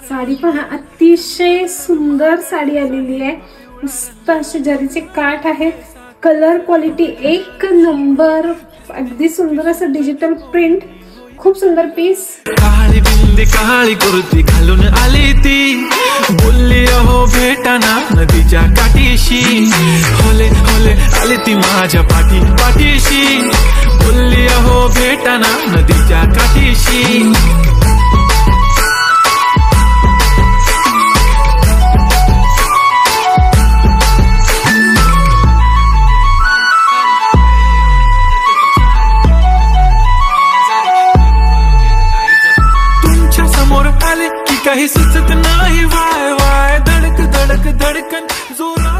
साडी पहा, अतिशय सुंदर साडी आलेली आहे। मस्त असे जरीचे काठ आहेत, कलर क्वालिटी एक नंबर, अगदी सुंदर असं डिजिटल प्रिंट, खूप सुंदर पीस। काळी बिंदी काळी कुर्ती घालून आली ती, बोलली अहो भेटाना नदीच्या काठीशी, होले होले आली ती माझ्या पाठीशी, बोलली अहो भेटाना नदीच्या काठीशी। काही सुचत नाही, वाय वाय धडक धडक धडकन जोरा